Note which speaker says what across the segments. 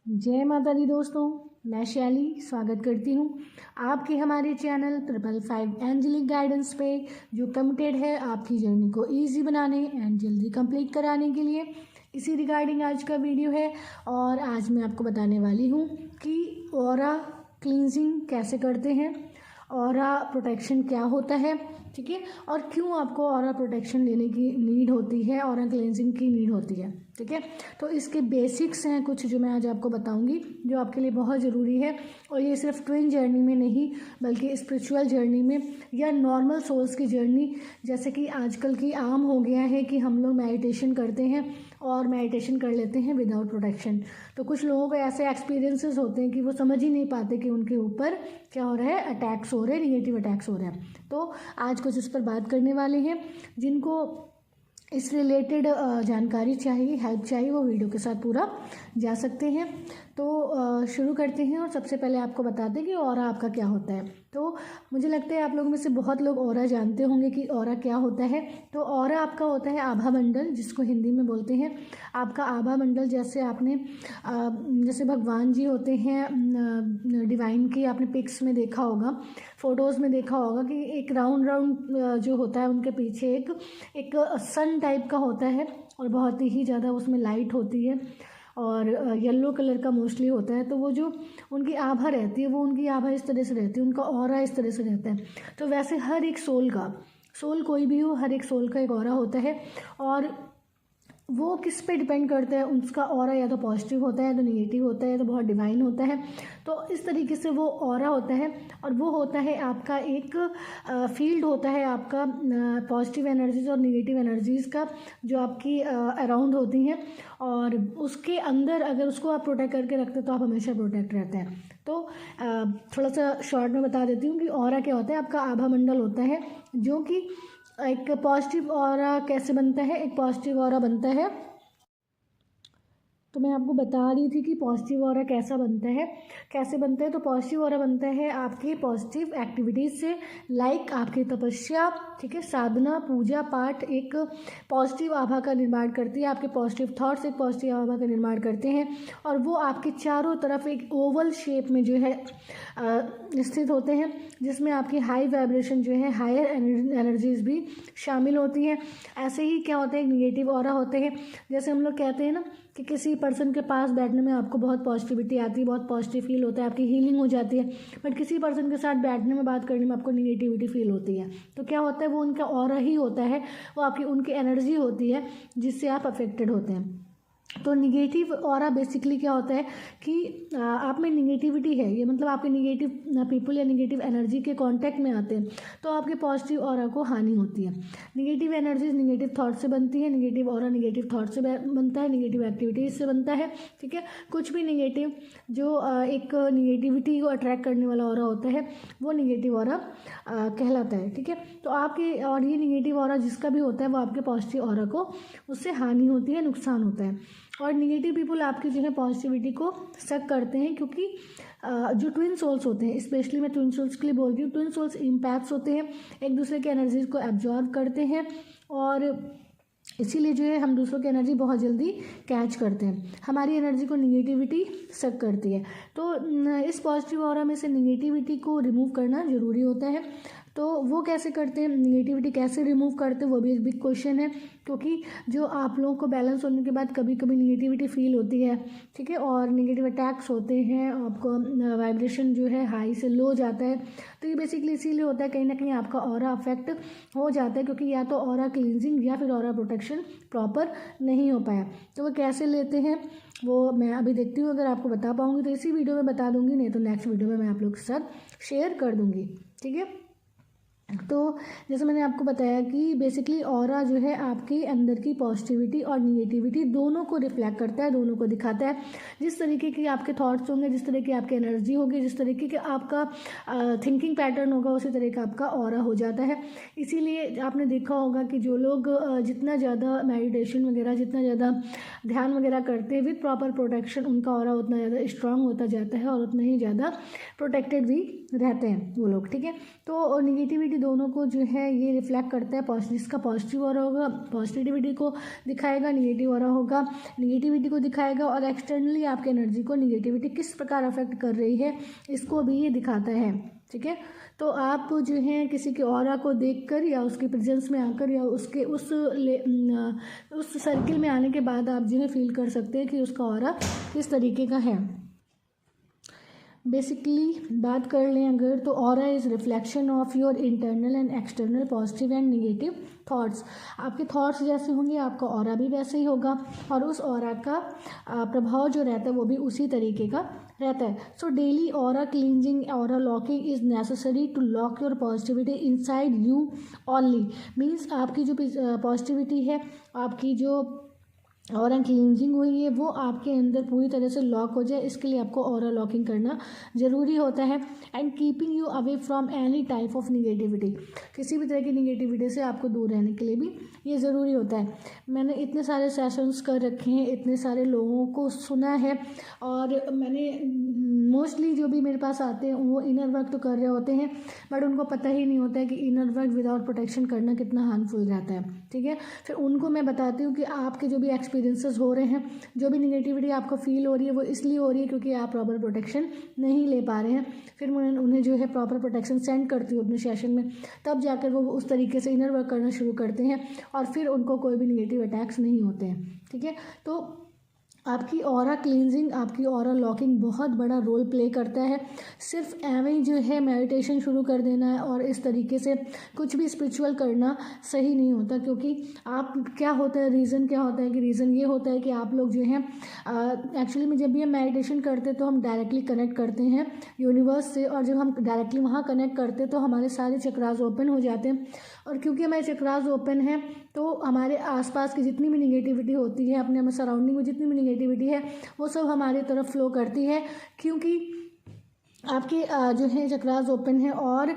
Speaker 1: जय माता दी दोस्तों, मैं शैली स्वागत करती हूँ आपके हमारे चैनल 555 एंजेलिक गाइडेंस पे, जो कमिटेड है आपकी जर्नी को इजी बनाने एंड जल्दी कंप्लीट कराने के लिए। इसी रिगार्डिंग आज का वीडियो है और आज मैं आपको बताने वाली हूँ कि ऑरा क्लींजिंग कैसे करते हैं, ऑरा प्रोटेक्शन क्या होता है, ठीक है, और क्यों आपको ऑरा प्रोटेक्शन लेने की नीड होती है, ऑरा क्लेंजिंग की नीड होती है, ठीक है। तो इसके बेसिक्स हैं कुछ जो मैं आज आपको बताऊंगी, जो आपके लिए बहुत ज़रूरी है। और ये सिर्फ ट्विन जर्नी में नहीं बल्कि स्पिरिचुअल जर्नी में या नॉर्मल सोल्स की जर्नी, जैसे कि आजकल की आम हो गया है कि हम लोग मेडिटेशन करते हैं और मेडिटेशन कर लेते हैं विदाउट प्रोटेक्शन। तो कुछ लोगों को ऐसे एक्सपीरियंसेस होते हैं कि वो समझ ही नहीं पाते कि उनके ऊपर क्या हो रहा है, अटैक्स हो रहे हैं, निगेटिव अटैक्स हो रहे हैं। तो आज कुछ इस पर बात करने वाले हैं। जिनको इस रिलेटेड जानकारी चाहिए, हेल्प चाहिए, वो वीडियो के साथ पूरा जा सकते हैं। तो शुरू करते हैं और सबसे पहले आपको बताते हैं कि ऑरा आपका क्या होता है। तो मुझे लगता है आप लोगों में से बहुत लोग ऑरा जानते होंगे कि ऑरा क्या होता है। तो ऑरा आपका होता है आभा मंडल, जिसको हिंदी में बोलते हैं आपका आभा मंडल। जैसे आपने जैसे भगवान जी होते हैं डिवाइन की, आपने पिक्स में देखा होगा, फ़ोटोज़ में देखा होगा कि एक राउंड राउंड जो होता है उनके पीछे एक सन टाइप का होता है और बहुत ही ज़्यादा उसमें लाइट होती है और येलो कलर का मोस्टली होता है। तो वो जो उनकी आभा रहती है, वो उनकी आभा इस तरह से रहती है, उनका ऑरा इस तरह से रहता है। तो वैसे हर एक सोल कोई भी हो, हर एक सोल का एक ऑरा होता है और वो किस पे डिपेंड करता है, उसका ऑरा या तो पॉजिटिव होता है, तो नेगेटिव होता है, तो बहुत डिवाइन होता है। तो इस तरीके से वो ऑरा होता है और वो होता है आपका एक फील्ड होता है आपका पॉजिटिव एनर्जीज और नेगेटिव एनर्जीज़ का, जो आपकी अराउंड होती हैं। और उसके अंदर अगर उसको आप प्रोटेक्ट करके रखते हैं तो आप हमेशा प्रोटेक्ट रहते हैं। तो थोड़ा सा शॉर्ट में बता देती हूँ कि ऑरा क्या होता है। आपका आभा मंडल होता है जो कि एक पॉजिटिव ऑरा कैसे बनता है, एक पॉजिटिव ऑरा बनता है। तो मैं आपको बता रही थी कि पॉजिटिव ऑरा कैसा बनता है, कैसे बनता है। तो पॉजिटिव ऑरा बनता है आपके पॉजिटिव एक्टिविटीज़ से, लाइक आपकी तपस्या, ठीक है, साधना, पूजा पाठ एक पॉजिटिव आभा का निर्माण करती है। आपके पॉजिटिव थॉट्स एक पॉजिटिव आभा का निर्माण करते हैं और वो आपके चारों तरफ एक ओवल शेप में जो है स्थित होते हैं, जिसमें आपकी हाई वाइब्रेशन जो है, हायर एनर्जीज भी शामिल होती हैं। ऐसे ही क्या होता है, एक निगेटिव ऑरा होते हैं। जैसे हम लोग कहते हैं ना कि किसी पर्सन के पास बैठने में आपको बहुत पॉजिटिविटी आती है, बहुत पॉजिटिव फील होता है, आपकी हीलिंग हो जाती है। बट किसी पर्सन के साथ बैठने में, बात करने में आपको निगेटिविटी फील होती है। तो क्या होता है, वो उनका ऑरा ही होता है, वो आपकी उनकी एनर्जी होती है जिससे आप अफेक्टेड होते हैं। तो निगेटिव ऑरा बेसिकली क्या होता है कि आप में निगेटिविटी है, ये मतलब आपके निगेटिव पीपल या निगेटिव एनर्जी के कांटेक्ट में आते हैं तो आपके पॉजिटिव ऑरा को हानि होती है। निगेटिव एनर्जीज निगेटिव थॉट से बनती है, निगेटिव ऑरा निगेटिव थॉट से बनता है, निगेटिव एक्टिविटीज से बनता है, ठीक है। कुछ भी निगेटिव जो एक निगेटिविटी को अट्रैक्ट करने वाला ऑरा होता है वो निगेटिव ऑरा कहलाता है, ठीक है। तो आपके, और ये निगेटिव ऑरा जिसका भी होता है वो आपके पॉजिटिव ऑरा को, उससे हानि होती है, नुकसान होता है। और निगेटिव पीपल आपकी जो है पॉजिटिविटी को सक करते हैं, क्योंकि जो ट्विन सोल्स होते हैं, स्पेशली मैं ट्विन सोल्स के लिए बोल रही हूँ, ट्विन सोल्स इम्पैक्ट्स होते हैं, एक दूसरे के एनर्जीज को एब्जॉर्व करते हैं और इसीलिए जो है हम दूसरों की एनर्जी बहुत जल्दी कैच करते हैं। हमारी एनर्जी को निगेटिविटी सक करती है। तो इस पॉजिटिव ऑरा में से निगेटिविटी को रिमूव करना ज़रूरी होता है। तो वो कैसे करते हैं, निगेटिविटी कैसे रिमूव करते हैं, वो भी एक बिग क्वेश्चन है। क्योंकि जो आप लोगों को बैलेंस होने के बाद कभी कभी निगेटिविटी फील होती है, ठीक है, और निगेटिव अटैक्स होते हैं, आपको वाइब्रेशन जो है हाई से लो जाता है। तो ये बेसिकली इसीलिए होता है, कहीं ना कहीं आपका ऑरा अफेक्ट हो जाता है, क्योंकि या तो ऑरा क्लींजिंग या फिर ऑरा प्रोटेक्शन प्रॉपर नहीं हो पाया। तो वो कैसे लेते हैं वो मैं अभी देखती हूँ, अगर आपको बता पाऊँगी तो इसी वीडियो में बता दूँगी, नहीं तो नेक्स्ट वीडियो में मैं आप लोग के साथ शेयर कर दूँगी, ठीक है। तो जैसे मैंने आपको बताया कि बेसिकली ऑरा जो है आपके अंदर की पॉजिटिविटी और निगेटिविटी दोनों को रिफ्लेक्ट करता है, दोनों को दिखाता है। जिस तरीके के आपके थॉट्स होंगे, जिस तरह की आपकी एनर्जी होगी, जिस तरीके के आपका थिंकिंग पैटर्न होगा, उसी तरह का आपका ऑरा हो जाता है। इसीलिए आपने देखा होगा कि जो लोग जितना ज़्यादा मेडिटेशन वगैरह, जितना ज़्यादा ध्यान वगैरह करते हैं विद प्रॉपर प्रोटेक्शन, उनका ऑरा उतना ज़्यादा स्ट्रांग होता जाता है और उतना ही ज़्यादा प्रोटेक्टेड भी रहते हैं वो लोग, ठीक है। तो निगेटिविटी दोनों को जो है ये रिफ्लेक्ट करता है। जिसका पॉजिटिव ऑरा होगा पॉजिटिविटी को दिखाएगा, निगेटिव ऑरा होगा निगेटिविटी को दिखाएगा, और एक्सटर्नली आपके एनर्जी को निगेटिविटी किस प्रकार अफेक्ट कर रही है इसको भी ये दिखाता है। ठीक है, तो आप जो है किसी के ऑरा को देखकर या उसके प्रेजेंस में आकर या उसके उस सर्किल में आने के बाद आप जो है फील कर सकते हैं कि उसका ऑरा किस तरीके का है। बेसिकली बात कर लें अगर, तो aura is reflection of your internal and external positive and negative thoughts. आपके थॉट्स जैसे होंगे आपका ऑरा भी वैसे ही होगा, और उस ऑरा का प्रभाव जो रहता है वो भी उसी तरीके का रहता है। So daily aura cleansing, aura locking is necessary to lock your positivity inside you only. Means आपकी जो पॉजिटिविटी है, आपकी जो ऑरा क्लींजिंग हुई है, वो आपके अंदर पूरी तरह से लॉक हो जाए, इसके लिए आपको ऑरा लॉकिंग करना ज़रूरी होता है। And keeping you away from any type of negativity, किसी भी तरह की निगेटिविटी से आपको दूर रहने के लिए भी ये ज़रूरी होता है। मैंने इतने सारे सेशंस कर रखे हैं, इतने सारे लोगों को सुना है, और मैंने मोस्टली जो भी मेरे पास आते हैं वो इनर वर्क तो कर रहे होते हैं, बट उनको पता ही नहीं होता है कि इनर वर्क विदाउट प्रोटेक्शन करना कितना हार्मफुल रहता है। ठीक है, फिर उनको मैं बताती हूँ कि आपके जो भी एक्सपीरियंसेस हो रहे हैं, जो भी निगेटिविटी आपको फील हो रही है, वो इसलिए हो रही है क्योंकि आप प्रॉपर प्रोटेक्शन नहीं ले पा रहे हैं। फिर मैं उन्हें जो है प्रॉपर प्रोटेक्शन सेंड करती हूँ अपने सेशन में, तब जाकर वो उस तरीके से इनर वर्क करना शुरू करते हैं, और फिर उनको कोई भी निगेटिव अटैक्स नहीं होते हैं। ठीक है, तो आपकी ऑरा क्लींजिंग, आपकी ऑरा लॉकिंग बहुत बड़ा रोल प्ले करता है। सिर्फ एवं ही जो है मेडिटेशन शुरू कर देना है और इस तरीके से कुछ भी स्पिरिचुअल करना सही नहीं होता, क्योंकि आप क्या होता है, रीज़न क्या होता है कि रीज़न ये होता है कि आप लोग जो हैं एक्चुअली में जब भी हम मेडिटेशन करते हैं तो हम डायरेक्टली कनेक्ट करते हैं यूनिवर्स से, और जब हम डायरेक्टली वहाँ कनेक्ट करते हैं तो हमारे सारे चक्रास ओपन हो जाते हैं, और क्योंकि हमारे चक्रास ओपन हैं तो हमारे आसपास की जितनी भी निगेटिविटी होती है, अपने सराउंडिंग में जितनी भी निगेटिविटी है, वो सब हमारी तरफ फ्लो करती है, क्योंकि आपके जो है चक्रास ओपन है। और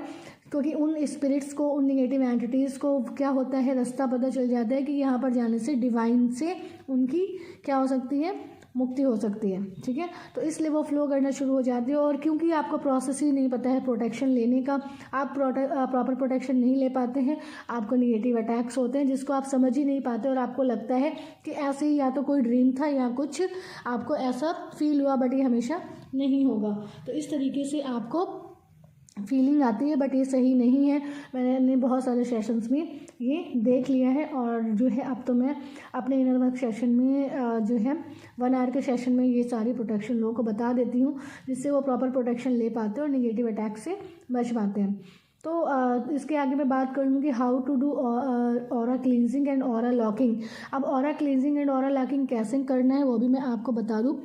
Speaker 1: क्योंकि उन स्पिरिट्स को, उन निगेटिव एंटिटीज़ को क्या होता है, रास्ता पता चल जाता है कि यहाँ पर जाने से डिवाइन से उनकी क्या हो सकती है, मुक्ति हो सकती है। ठीक है, तो इसलिए वो फ्लो करना शुरू हो जाती है, और क्योंकि आपको प्रोसेस ही नहीं पता है प्रोटेक्शन लेने का, आप प्रॉपर प्रोटेक्शन नहीं ले पाते हैं, आपको निगेटिव अटैक्स होते हैं जिसको आप समझ ही नहीं पाते, और आपको लगता है कि ऐसे ही या तो कोई ड्रीम था या कुछ आपको ऐसा फील हुआ, बट ये हमेशा नहीं होगा। तो इस तरीके से आपको फीलिंग आती है, बट ये सही नहीं है। मैंने बहुत सारे सेशंस में ये देख लिया है, और जो है अब तो मैं अपने इनर वर्क सेशन में जो है 1 आवर के सेशन में ये सारी प्रोटेक्शन लोगों को बता देती हूँ, जिससे वो प्रॉपर प्रोटेक्शन ले पाते हैं और निगेटिव अटैक से बच पाते हैं। तो इसके आगे मैं बात करूँगी how to do aura cleansing and aura locking. अब aura cleansing and aura locking कैसे करना है वो भी मैं आपको बता दूँ।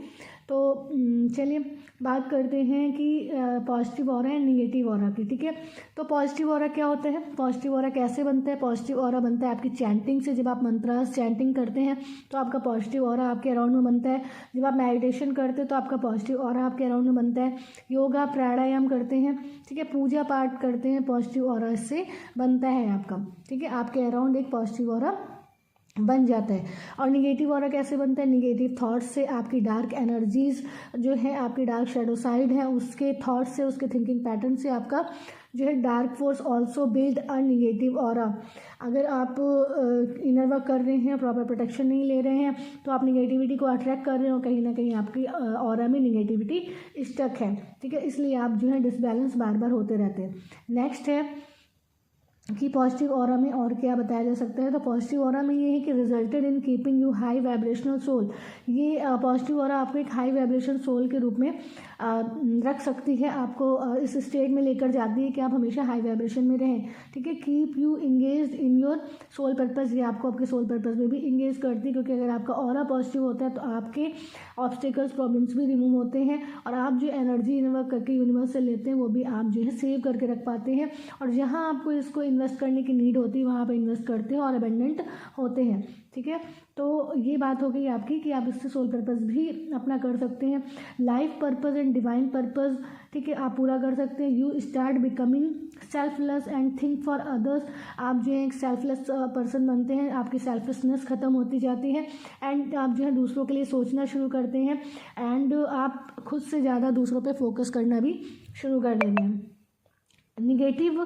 Speaker 1: तो चलिए बात करते हैं कि positive aura and negative aura की। ठीक है, तो पॉजिटिव ऑरा क्या होता है, पॉजिटिव ऑरा कैसे बनता है? पॉजिटिव ऑरा बनता है आपकी चैंटिंग से। जब आप मंत्रास चैंटिंग करते हैं तो आपका पॉजिटिव ऑरा आपके अराउंड में बनता है। जब आप मेडिटेशन करते हैं तो आपका पॉजिटिव ऑरा आपके अराउंड में बनता है। योगा प्राणायाम करते हैं, ठीक है, पूजा पाठ करते हैं, पॉजिटिव ऑरा इससे बनता है आपका। ठीक है, आपके अराउंड एक पॉजिटिव ऑरा बन जाता है। और निगेटिव ऑरा कैसे बनता है? निगेटिव थॉट्स से, आपकी डार्क एनर्जीज जो है, आपकी डार्क शेडो साइड है, उसके थॉट्स से, उसके थिंकिंग पैटर्न से आपका जो है dark force also build a negative aura. अगर आप इनर वर्क कर रहे हैं, प्रॉपर प्रोटेक्शन नहीं ले रहे हैं, तो आप निगेटिविटी को अट्रैक्ट कर रहे हो, कहीं ना कहीं आपकी ऑरा में निगेटिविटी स्टक है। ठीक है, इसलिए आप जो है डिसबैलेंस बार बार होते रहते हैं। नेक्स्ट है कि पॉजिटिव ऑरा में और क्या बताया जा सकता है। तो पॉजिटिव ऑरा में ये है कि resulted in keeping you high vibrational soul. ये पॉजिटिव ऑरा आपको एक हाई वाइब्रेशन सोल के रूप में रख सकती है, आपको इस स्टेट में लेकर जाती है कि आप हमेशा हाई वाइब्रेशन में रहें। ठीक है, keep you engage in your soul purpose. ये आपको आपके सोल पर्पज़ में भी इंगेज करती है, क्योंकि अगर आपका ऑरा पॉजिटिव होता है तो आपके ऑब्स्टिकल्स, प्रॉब्लम्स भी रिमूव होते हैं, और आप जो एनर्जी इन्वर्क करके यूनिवर्स से लेते हैं वो भी आप जो है सेव करके रख पाते हैं, और जहाँ आपको इसको इन्वेस्ट करने की नीड होती है वहाँ पर इन्वेस्ट करते हैं और अबेंडेंट होते हैं। ठीक है, तो ये बात हो गई आपकी कि आप इससे सोल पर्पज़ भी अपना कर सकते हैं, life purpose and divine purpose. ठीक है, आप पूरा कर सकते हैं। You start becoming selfless and think for others. आप जो है एक सेल्फलेस पर्सन बनते हैं, आपकी सेल्फिशनेस ख़त्म होती जाती है, एंड आप जो है दूसरों के लिए सोचना शुरू करते हैं, एंड आप खुद से ज़्यादा दूसरों पे फोकस करना भी शुरू कर देंगे। निगेटिव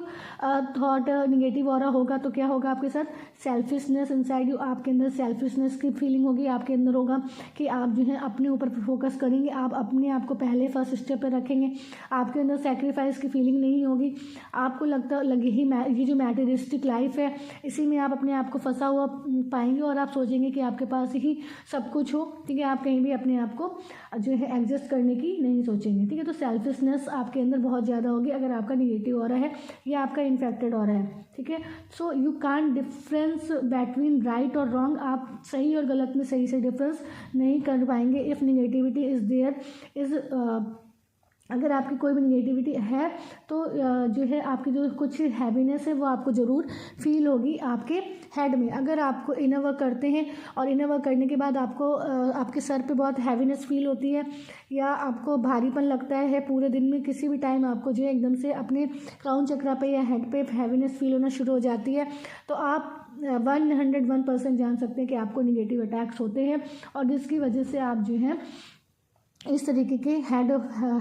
Speaker 1: थॉट, निगेटिव ऑरा होगा तो क्या होगा आपके साथ, सेल्फिशनेस इनसाइड यू, आपके अंदर सेल्फिशनेस की फीलिंग होगी, आपके अंदर होगा कि आप जो है अपने ऊपर फोकस करेंगे, आप अपने आप को पहले फर्स्ट स्टेप पर रखेंगे, आपके अंदर सेक्रीफाइस की फीलिंग नहीं होगी, आपको लगे ही ये जो मैटेरियलिस्टिक लाइफ है इसी में आप अपने आप को फंसा हुआ पाएंगे और आप सोचेंगे कि आपके पास ही सब कुछ हो, ठीक है, आप कहीं भी अपने आप को जो है एडजस्ट करने की नहीं सोचेंगे, ठीक है। तो सेल्फिशनेस आपके अंदर बहुत ज़्यादा होगी अगर आपका निगेटिव ऑरा है या आपका इन्फेक्टेड ऑरा है, ठीक है। So you can't difference between right और रॉन्ग, आप सही और गलत में सही से डिफरेंस नहीं कर पाएंगे if negativity is there is अगर आपकी कोई भी निगेटिविटी है तो जो है आपकी जो कुछ हैवीनेस है वो आपको ज़रूर फील होगी आपके हेड में। अगर आपको इनर वर्क करते हैं और इनर वर्क करने के बाद आपको आपके सर पे बहुत हैवीनेस फील होती है या आपको भारीपन लगता है पूरे दिन में, किसी भी टाइम आपको जो है एकदम से अपने क्राउन चक्रा पे या हेड पे हैवीनेस फील होना शुरू हो जाती है, तो आप 101% जान सकते हैं कि आपको निगेटिव अटैक्स होते हैं और जिसकी वजह से आप जो है इस तरीके के हेड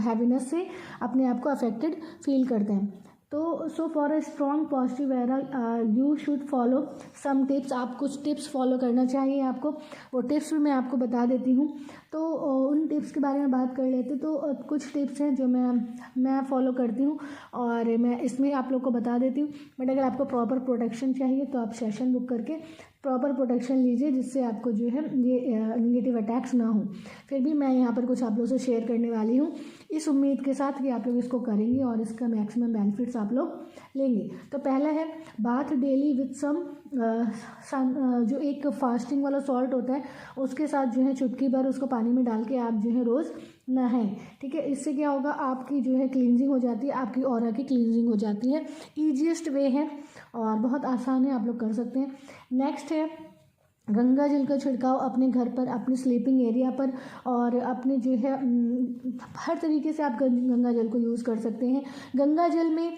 Speaker 1: हैवीनेस से अपने आप को अफेक्टेड फील करते हैं। तो so for a strong positive aura you should follow some tips, आप कुछ टिप्स फॉलो करना चाहिए आपको, वो टिप्स भी मैं आपको बता देती हूँ। तो उन टिप्स के बारे में बात कर लेते, तो कुछ टिप्स हैं जो मैं फॉलो करती हूँ और मैं इसमें आप लोग को बता देती हूँ। बट अगर आपको प्रॉपर प्रोटेक्शन चाहिए तो आप सेशन बुक करके प्रॉपर प्रोटेक्शन लीजिए जिससे आपको जो है ये निगेटिव अटैक्स ना हो। फिर भी मैं यहाँ पर कुछ आप लोगों से शेयर करने वाली हूँ इस उम्मीद के साथ कि आप लोग इसको करेंगे और इसका मैक्सिमम बेनिफिट्स आप लोग लेंगे। तो पहला है बाथ डेली विथ सम जो एक फास्टिंग वाला सॉल्ट होता है उसके साथ जो है चुटकी भर उसको पानी में डाल के आप जो है रोज़ नहाएं, ठीक है। इससे क्या होगा, आपकी जो है क्लींजिंग हो जाती है, आपकी ऑरा की क्लींजिंग हो जाती है। ईजीएस्ट वे है और बहुत आसान है, आप लोग कर सकते हैं। नेक्स्ट है गंगा जल का छिड़काव अपने घर पर, अपने स्लीपिंग एरिया पर और अपने जो है हर तरीके से आप गंगा जल को यूज़ कर सकते हैं। गंगा जल में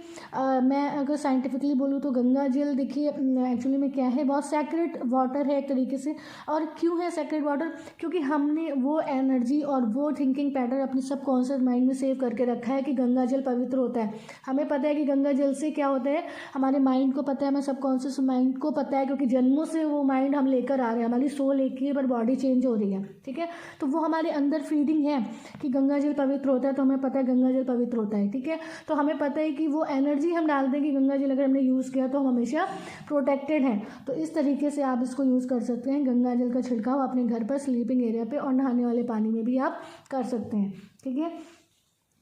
Speaker 1: मैं अगर साइंटिफिकली बोलूँ तो गंगा जल देखिए एक्चुअली में क्या है, बहुत सैक्रेड वाटर है एक तरीके से। और क्यों है सैक्रेड वाटर, क्योंकि हमने वो एनर्जी और वो थिंकिंग पैटर्न अपने सबकॉन्शियस माइंड में सेव करके रखा है कि गंगा जल पवित्र होता है। हमें पता है कि गंगा जल से क्या होता है, हमारे माइंड को पता है, हमारे सबकॉन्शियस माइंड को पता है, क्योंकि जन्मों से वो माइंड हम लेकर आ रहे हैं, हमारी सोल एक ही है पर बॉडी चेंज हो रही है, ठीक है। तो वो हमारे अंदर फीडिंग है कि गंगा जल पवित्र होता है, तो हमें पता है गंगा जल पवित्र होता है, ठीक है। तो हमें पता है कि वो एनर्जी हम डाल दें कि गंगा जल अगर हमने यूज़ किया तो हम हमेशा प्रोटेक्टेड हैं। तो इस तरीके से आप इसको यूज़ कर सकते हैं। गंगा जल का छिड़काव अपने घर पर स्लीपिंग एरिया पे और नहाने वाले पानी में भी आप कर सकते हैं, ठीक है।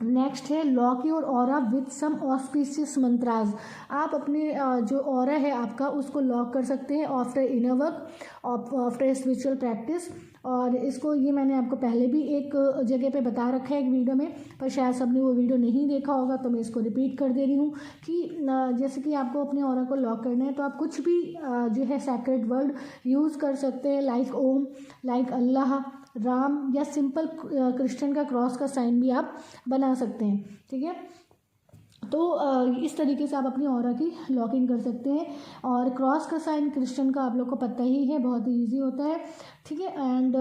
Speaker 1: नेक्स्ट है lock your aura with some auspicious mantras. आप अपने जो ऑरा है आपका उसको लॉक कर सकते हैं after inner work, after spiritual practice. और इसको ये मैंने आपको पहले भी एक जगह पे बता रखा है एक वीडियो में, पर शायद सबने वो वीडियो नहीं देखा होगा तो मैं इसको रिपीट कर दे रही हूँ कि जैसे कि आपको अपने ऑरा को लॉक करना है तो आप कुछ भी जो है सैक्रेड वर्ड यूज़ कर सकते हैं, लाइक ओम, लाइक अल्लाह, राम या सिंपल क्रिश्चियन का क्रॉस का साइन भी आप बना सकते हैं, ठीक है। तो इस तरीके से आप अपनी ऑरा की लॉकिंग कर सकते हैं। और क्रॉस का साइन क्रिश्चियन का आप लोग को पता ही है, बहुत ही ईजी होता है, ठीक है। एंड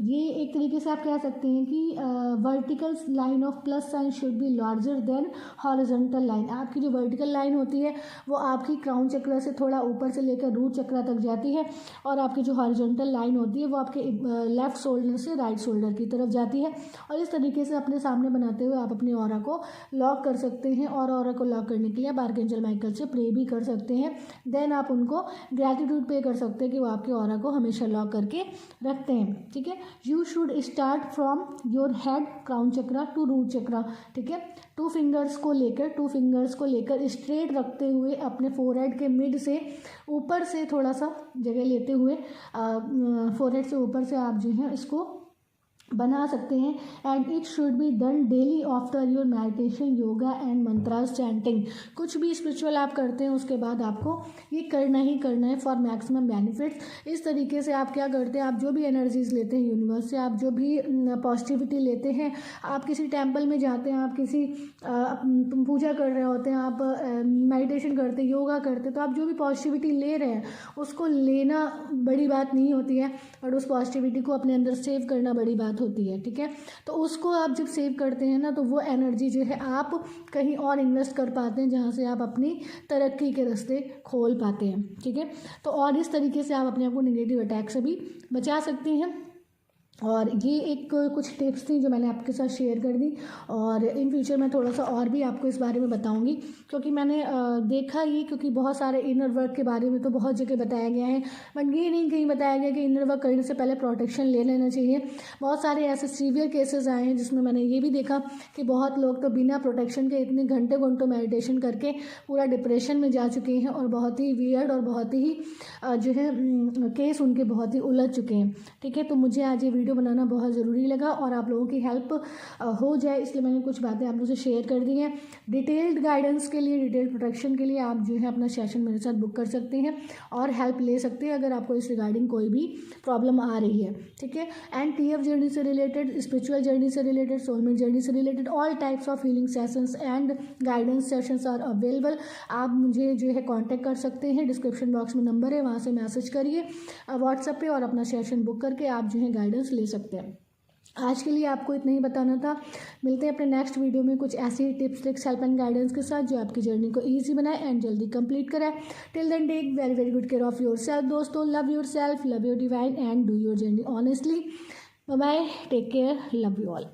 Speaker 1: ये एक तरीके से आप कह सकते हैं कि vertical line of plus sign should be larger than horizontal line. आपकी जो वर्टिकल लाइन होती है वो आपकी क्राउन चक्र से थोड़ा ऊपर से लेकर रूट चक्र तक जाती है और आपकी जो हॉरिजॉन्टल लाइन होती है वो आपके लेफ्ट शोल्डर से राइट शोल्डर की तरफ जाती है। और इस तरीके से अपने सामने बनाते हुए आप अपनी ऑरा को लॉक कर सकते हैं। और ऑरा को लॉक करने के लिए आप आर्कएंजल माइकल से प्रे भी कर सकते हैं। देन आप उनको ग्रैटिट्यूड पे कर सकते हैं कि वो आपके ऑरा को हमेशा लॉक करके रखते हैं, ठीक है। You should start from your head crown chakra to root chakra, ठीक है। टू फिंगर्स को लेकर स्ट्रेट रखते हुए अपने फोरहेड के मिड से ऊपर से थोड़ा सा जगह लेते हुए फोरहेड से ऊपर से आप जो है इसको बना सकते हैं। And it should be done daily after your meditation, yoga and mantras chanting. कुछ भी स्पिरिचुअल आप करते हैं उसके बाद आपको ये करना ही करना है फॉर मैक्सिमम बेनिफिट्स। इस तरीके से आप क्या करते हैं, आप जो भी एनर्जीज लेते हैं यूनिवर्स से, आप जो भी पॉजिटिविटी लेते हैं, आप किसी टेम्पल में जाते हैं, आप किसी पूजा कर रहे होते हैं, आप मेडिटेशन करते हैं, योगा करते हैं, तो आप जो भी पॉजिटिविटी ले रहे हैं उसको लेना बड़ी बात नहीं होती है, और उस पॉजिटिविटी को अपने अंदर सेव करना बड़ी बात बात होती है, ठीक है। तो उसको आप जब सेव करते हैं ना, तो वो एनर्जी जो है आप कहीं और इन्वेस्ट कर पाते हैं, जहाँ से आप अपनी तरक्की के रास्ते खोल पाते हैं, ठीक है। तो और इस तरीके से आप अपने आप को नेगेटिव अटैक से भी बचा सकती हैं। और ये एक कुछ टिप्स थी जो मैंने आपके साथ शेयर कर दी, और इन फ्यूचर मैं थोड़ा सा और भी आपको इस बारे में बताऊंगी, क्योंकि मैंने देखा ये, क्योंकि बहुत सारे इनर वर्क के बारे में तो बहुत जगह बताया गया है, बट ये नहीं कहीं बताया गया कि इनर वर्क करने से पहले प्रोटेक्शन ले लेना चाहिए। बहुत सारे ऐसे सीवियर केसेस आए हैं जिसमें मैंने ये भी देखा कि बहुत लोग तो बिना प्रोटेक्शन के इतने घंटों घंटों मेडिटेशन करके पूरा डिप्रेशन में जा चुके हैं, और बहुत ही वियर्ड और बहुत ही जो है केस उनके बहुत ही उलझ चुके हैं, ठीक है। तो मुझे आज ये वीडियो बनाना बहुत ज़रूरी लगा और आप लोगों की हेल्प हो जाए, इसलिए मैंने कुछ बातें आप लोगों से शेयर कर दी हैं। डिटेल्ड गाइडेंस के लिए, डिटेल्ड प्रोटेक्शन के लिए आप जो है अपना सेशन मेरे साथ बुक कर सकते हैं और हेल्प ले सकते हैं अगर आपको इस रिगार्डिंग कोई भी प्रॉब्लम आ रही है, ठीक है। एंड TF जर्नी से रिलेटेड, स्पिरिचुअल जर्नी से रिलेटेड, सोलमेट जर्नी से related all types of healing sessions and guidance sessions are available. आप मुझे जो है कांटेक्ट कर सकते हैं, डिस्क्रिप्शन बॉक्स में नंबर है, वहाँ से मैसेज करिए व्हाट्सएप पे और अपना सेशन बुक करके आप जो है गाइडेंस ले सकते हैं। आज के लिए आपको इतना ही बताना था। मिलते हैं अपने नेक्स्ट वीडियो में कुछ ऐसी tips, tricks, help and guidance के साथ जो आपकी जर्नी को ईजी बनाए एंड जल्दी कंप्लीट कराए। Till then take very very good care of your self दोस्तों। Love your self, love your divine and do your journey honestly. Bye bye, take care, love you all.